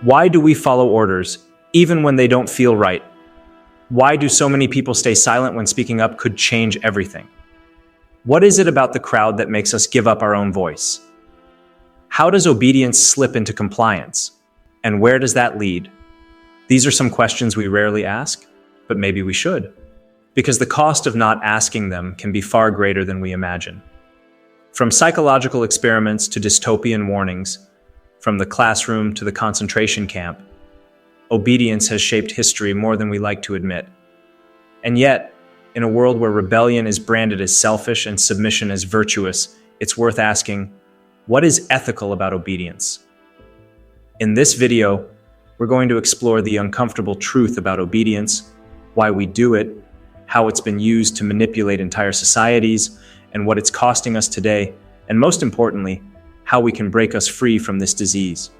Why do we follow orders, even when they don't feel right? Why do so many people stay silent when speaking up could change everything? What is it about the crowd that makes us give up our own voice? How does obedience slip into compliance? And where does that lead? These are some questions we rarely ask, but maybe we should, because the cost of not asking them can be far greater than we imagine. From psychological experiments to dystopian warnings, from the classroom to the concentration camp, obedience has shaped history more than we like to admit. And yet, in a world where rebellion is branded as selfish and submission as virtuous, it's worth asking, what is ethical about obedience? In this video, we're going to explore the uncomfortable truth about obedience, why we do it, how it's been used to manipulate entire societies, and what it's costing us today, and most importantly, how we can break us free from this disease.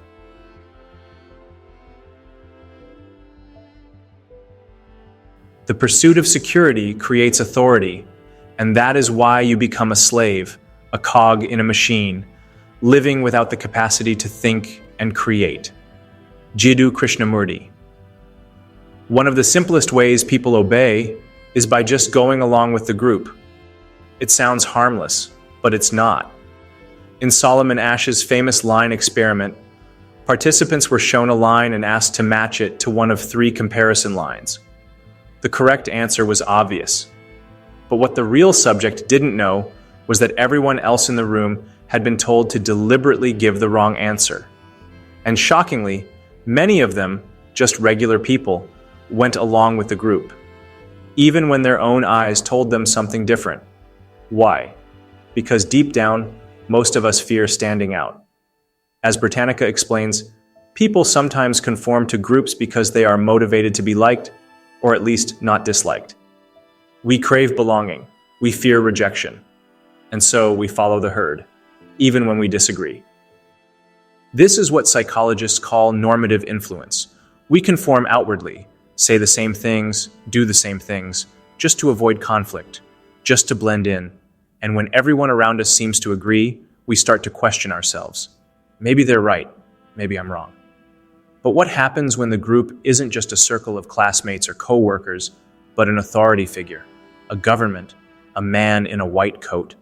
The pursuit of security creates authority, and that is why you become a slave, a cog in a machine, living without the capacity to think and create. Jiddu Krishnamurti. One of the simplest ways people obey is by just going along with the group. It sounds harmless, but it's not. In Solomon Asch's famous line experiment, participants were shown a line and asked to match it to one of 3 comparison lines. The correct answer was obvious. But what the real subject didn't know was that everyone else in the room had been told to deliberately give the wrong answer. And shockingly, many of them, just regular people, went along with the group, even when their own eyes told them something different. Why? Because deep down, most of us fear standing out. As Britannica explains, people sometimes conform to groups because they are motivated to be liked, or at least not disliked. We crave belonging, we fear rejection, and so we follow the herd, even when we disagree. This is what psychologists call normative influence. We conform outwardly, say the same things, do the same things, just to avoid conflict, just to blend in. And when everyone around us seems to agree, we start to question ourselves. Maybe they're right, maybe I'm wrong. But what happens when the group isn't just a circle of classmates or co-workers, but an authority figure, a government, a man in a white coat?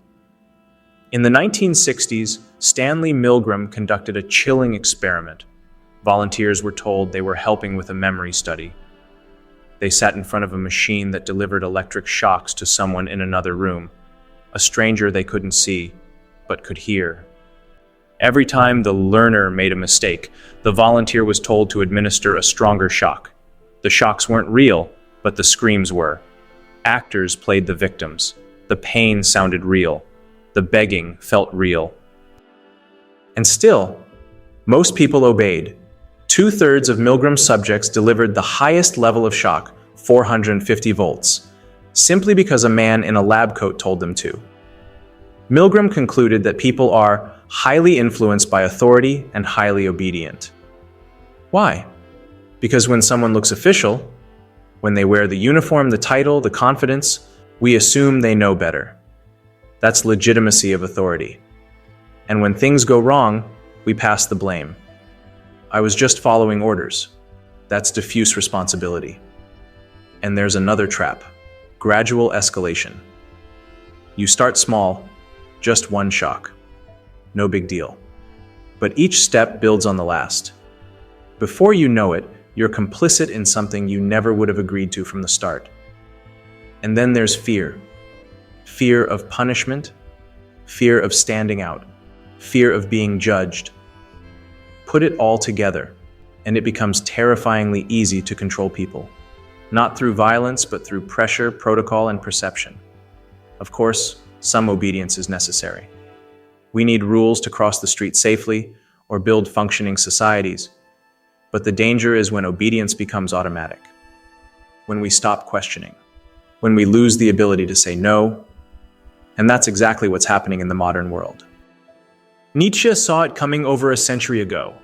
In the 1960s, Stanley Milgram conducted a chilling experiment. Volunteers were told they were helping with a memory study. They sat in front of a machine that delivered electric shocks to someone in another room, a stranger they couldn't see, but could hear. Every time the learner made a mistake, the volunteer was told to administer a stronger shock. The shocks weren't real, but the screams were. Actors played the victims. The pain sounded real. The begging felt real. And still, most people obeyed. 2/3 of Milgram's subjects delivered the highest level of shock, 450 volts, simply because a man in a lab coat told them to. Milgram concluded that people are highly influenced by authority and highly obedient. Why? Because when someone looks official, when they wear the uniform, the title, the confidence, we assume they know better. That's legitimacy of authority. And when things go wrong, we pass the blame. I was just following orders. That's diffuse responsibility. And there's another trap, gradual escalation. You start small, just one shock. No big deal. But each step builds on the last. Before you know it, you're complicit in something you never would have agreed to from the start. And then there's fear. Fear of punishment, fear of standing out, fear of being judged. Put it all together, and it becomes terrifyingly easy to control people. Not through violence, but through pressure, protocol, and perception. Of course, some obedience is necessary. We need rules to cross the street safely or build functioning societies. But the danger is when obedience becomes automatic. When we stop questioning. When we lose the ability to say no. And that's exactly what's happening in the modern world. Nietzsche saw it coming over a century ago.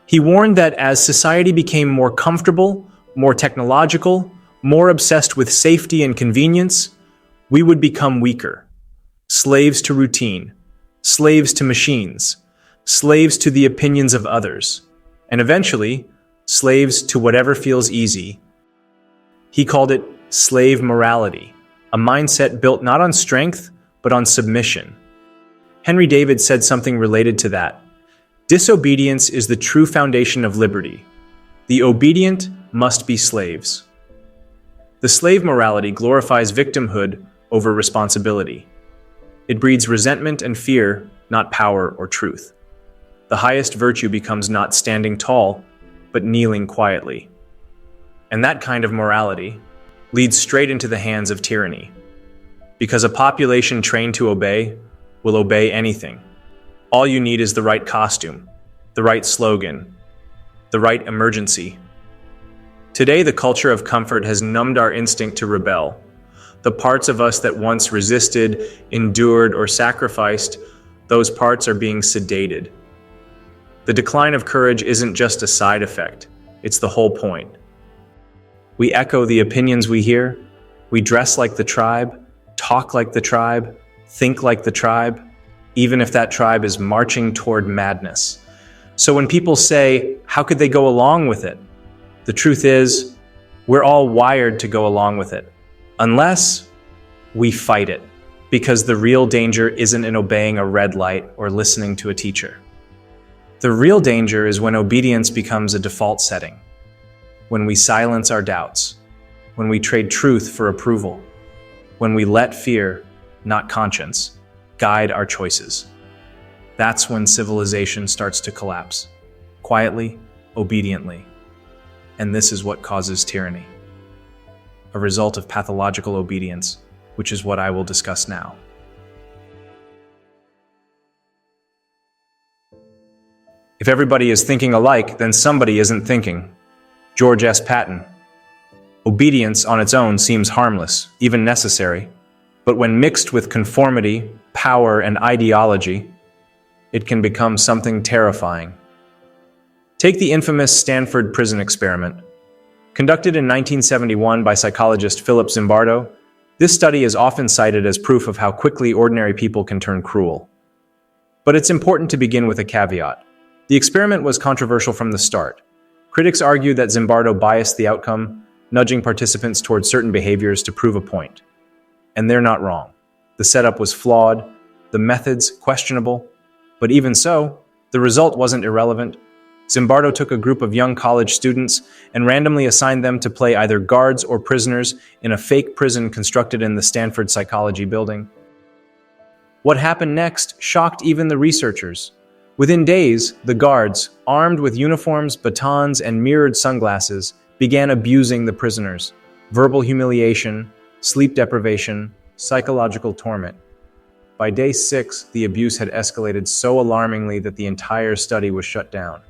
He warned that as society became more comfortable, more technological, more obsessed with safety and convenience, we would become weaker. Slaves to routine, slaves to machines, slaves to the opinions of others. and eventually, slaves to whatever feels easy. He called it slave morality, a mindset built not on strength, but on submission. Henry David said something related to that. Disobedience is the true foundation of liberty. The obedient must be slaves. The slave morality glorifies victimhood over responsibility. It breeds resentment and fear, not power or truth. The highest virtue becomes not standing tall, but kneeling quietly. And that kind of morality leads straight into the hands of tyranny. Because a population trained to obey will obey anything. All you need is the right costume, the right slogan, the right emergency. Today, the culture of comfort has numbed our instinct to rebel. The parts of us that once resisted, endured, or sacrificed, those parts are being sedated. The decline of courage isn't just a side effect, it's the whole point. We echo the opinions we hear, we dress like the tribe, talk like the tribe, think like the tribe, even if that tribe is marching toward madness. So when people say, how could they go along with it? The truth is, we're all wired to go along with it, unless we fight it, because the real danger isn't in obeying a red light or listening to a teacher. The real danger is when obedience becomes a default setting, when we silence our doubts, when we trade truth for approval, when we let fear, not conscience, guide our choices. That's when civilization starts to collapse, quietly, obediently. And this is what causes tyranny, a result of pathological obedience, which is what I will discuss now. If everybody is thinking alike, then somebody isn't thinking. George S. Patton. Obedience on its own seems harmless, even necessary, but when mixed with conformity, power, and ideology, it can become something terrifying. Take the infamous Stanford prison experiment. Conducted in 1971 by psychologist Philip Zimbardo, this study is often cited as proof of how quickly ordinary people can turn cruel. But it's important to begin with a caveat. The experiment was controversial from the start. Critics argued that Zimbardo biased the outcome, nudging participants towards certain behaviors to prove a point. And they're not wrong. The setup was flawed, the methods questionable, but even so, the result wasn't irrelevant. Zimbardo took a group of young college students and randomly assigned them to play either guards or prisoners in a fake prison constructed in the Stanford Psychology building. What happened next shocked even the researchers. Within days, the guards, armed with uniforms, batons, and mirrored sunglasses, began abusing the prisoners. Verbal humiliation, sleep deprivation, psychological torment. By day 6, the abuse had escalated so alarmingly that the entire study was shut down.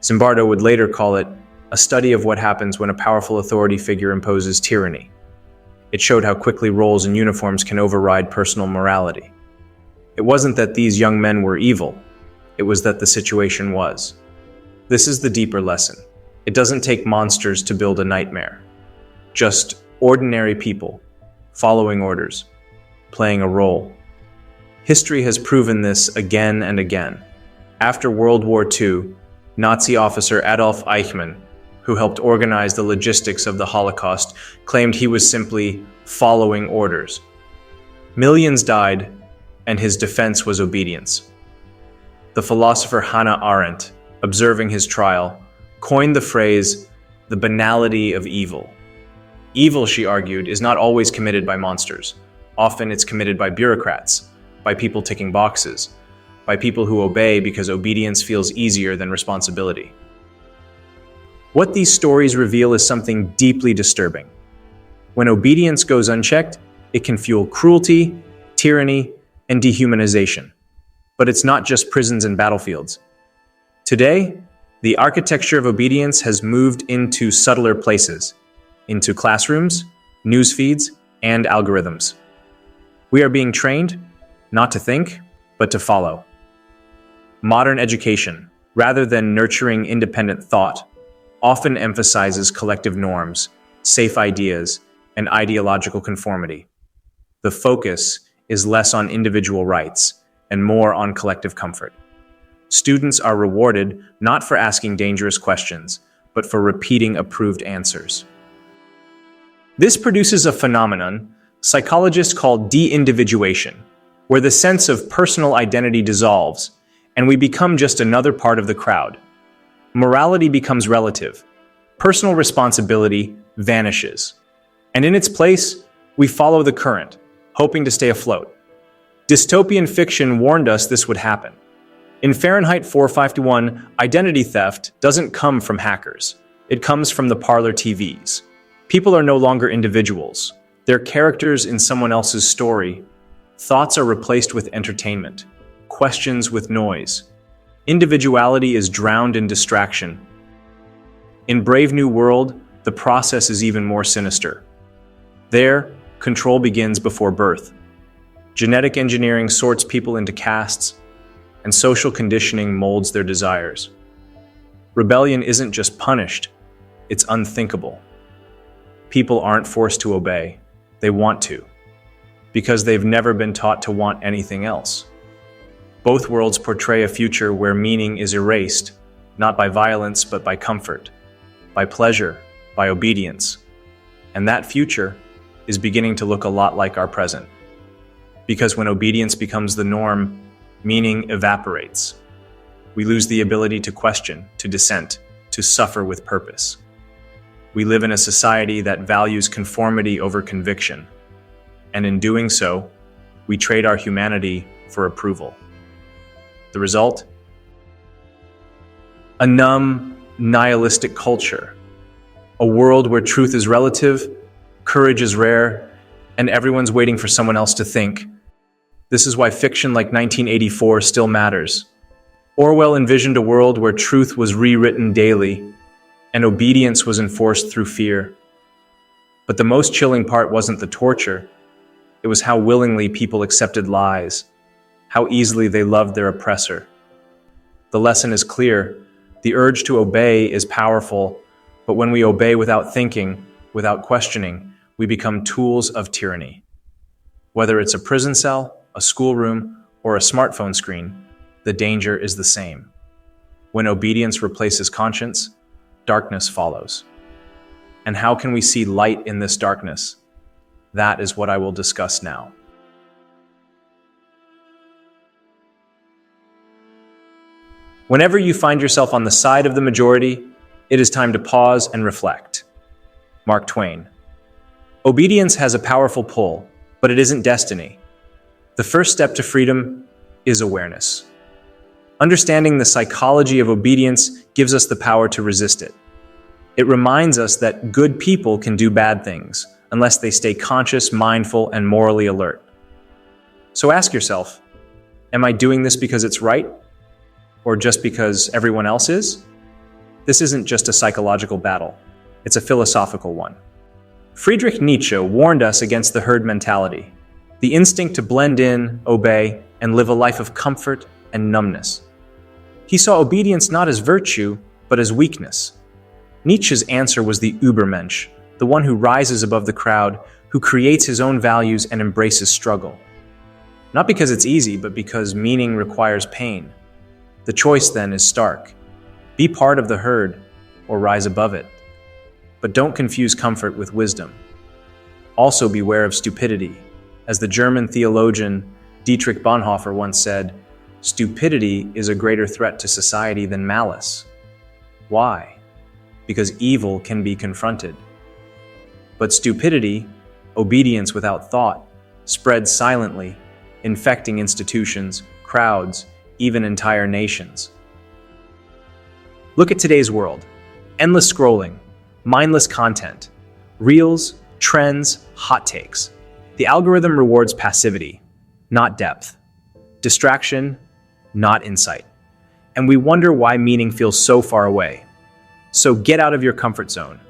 Zimbardo would later call it a study of what happens when a powerful authority figure imposes tyranny. It showed how quickly roles and uniforms can override personal morality. It wasn't that these young men were evil, it was that the situation was. This is the deeper lesson. It doesn't take monsters to build a nightmare. Just ordinary people, following orders, playing a role. History has proven this again and again. After World War II, Nazi officer Adolf Eichmann, who helped organize the logistics of the Holocaust, claimed he was simply following orders. Millions died, and his defense was obedience. The philosopher Hannah Arendt, observing his trial, coined the phrase, the banality of evil. Evil, she argued, is not always committed by monsters. Often it's committed by bureaucrats, by people ticking boxes, by people who obey because obedience feels easier than responsibility. What these stories reveal is something deeply disturbing. When obedience goes unchecked, it can fuel cruelty, tyranny, and dehumanization. But it's not just prisons and battlefields. Today, the architecture of obedience has moved into subtler places, into classrooms, news feeds, and algorithms. We are being trained not to think, but to follow. Modern education, rather than nurturing independent thought, often emphasizes collective norms, safe ideas, and ideological conformity. The focus is less on individual rights and more on collective comfort. Students are rewarded not for asking dangerous questions, but for repeating approved answers. This produces a phenomenon psychologists call de-individuation, where the sense of personal identity dissolves and we become just another part of the crowd. Morality becomes relative. Personal responsibility vanishes. And in its place, we follow the current, hoping to stay afloat. Dystopian fiction warned us this would happen. In Fahrenheit 451, identity theft doesn't come from hackers. It comes from the parlor TVs. People are no longer individuals. They're characters in someone else's story. Thoughts are replaced with entertainment. Questions with noise. Individuality is drowned in distraction. In Brave New World, the process is even more sinister. There, control begins before birth. Genetic engineering sorts people into castes, and social conditioning molds their desires. Rebellion isn't just punished, it's unthinkable. People aren't forced to obey, they want to, because they've never been taught to want anything else. Both worlds portray a future where meaning is erased, not by violence but by comfort, by pleasure, by obedience. And that future is beginning to look a lot like our present. Because when obedience becomes the norm, meaning evaporates. We lose the ability to question, to dissent, to suffer with purpose. We live in a society that values conformity over conviction. And in doing so, we trade our humanity for approval. The result? A numb, nihilistic culture. A world where truth is relative, courage is rare, and everyone's waiting for someone else to think. This is why fiction like 1984 still matters. Orwell envisioned a world where truth was rewritten daily, and obedience was enforced through fear. But the most chilling part wasn't the torture. It was how willingly people accepted lies, how easily they loved their oppressor. The lesson is clear. The urge to obey is powerful, but when we obey without thinking, without questioning, we become tools of tyranny. Whether it's a prison cell, a schoolroom, or a smartphone screen, the danger is the same. When obedience replaces conscience, darkness follows. And how can we see light in this darkness? That is what I will discuss now. Whenever you find yourself on the side of the majority, it is time to pause and reflect. Mark Twain. Obedience has a powerful pull, but it isn't destiny. The first step to freedom is awareness. Understanding the psychology of obedience gives us the power to resist it. It reminds us that good people can do bad things unless they stay conscious, mindful, and morally alert. So ask yourself, am I doing this because it's right? Or just because everyone else is? This isn't just a psychological battle. It's a philosophical one. Friedrich Nietzsche warned us against the herd mentality, the instinct to blend in, obey, and live a life of comfort and numbness. He saw obedience not as virtue, but as weakness. Nietzsche's answer was the Übermensch, the one who rises above the crowd, who creates his own values and embraces struggle. Not because it's easy, but because meaning requires pain. The choice then is stark. Be part of the herd or rise above it. But don't confuse comfort with wisdom. Also beware of stupidity. As the German theologian Dietrich Bonhoeffer once said, stupidity is a greater threat to society than malice. Why? Because evil can be confronted. But stupidity, obedience without thought, spreads silently, infecting institutions, crowds, even entire nations. Look at today's world. Endless scrolling, mindless content, reels, trends, hot takes. The algorithm rewards passivity, not depth. Distraction, not insight. And we wonder why meaning feels so far away. So get out of your comfort zone.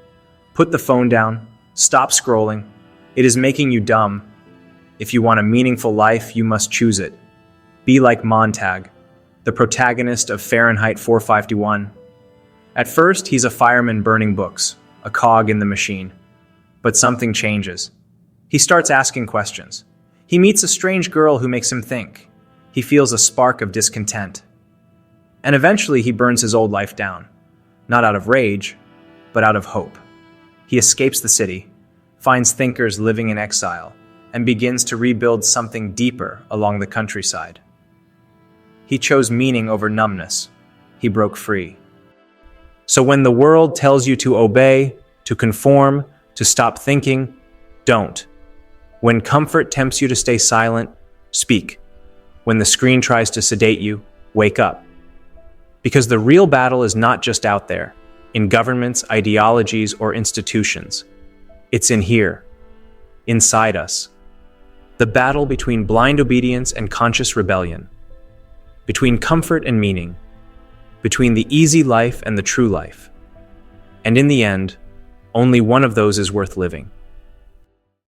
Put the phone down. Stop scrolling. It is making you dumb. If you want a meaningful life, you must choose it. Be like Montag, the protagonist of Fahrenheit 451. At first, he's a fireman burning books, a cog in the machine. But something changes. He starts asking questions. He meets a strange girl who makes him think. He feels a spark of discontent. And eventually he burns his old life down, not out of rage, but out of hope. He escapes the city, finds thinkers living in exile, and begins to rebuild something deeper along the countryside. He chose meaning over numbness. He broke free. So when the world tells you to obey, to conform, to stop thinking, don't. When comfort tempts you to stay silent, speak. When the screen tries to sedate you, wake up. Because the real battle is not just out there, in governments, ideologies, or institutions. It's in here, inside us. The battle between blind obedience and conscious rebellion. Between comfort and meaning. Between the easy life and the true life. And in the end, only one of those is worth living.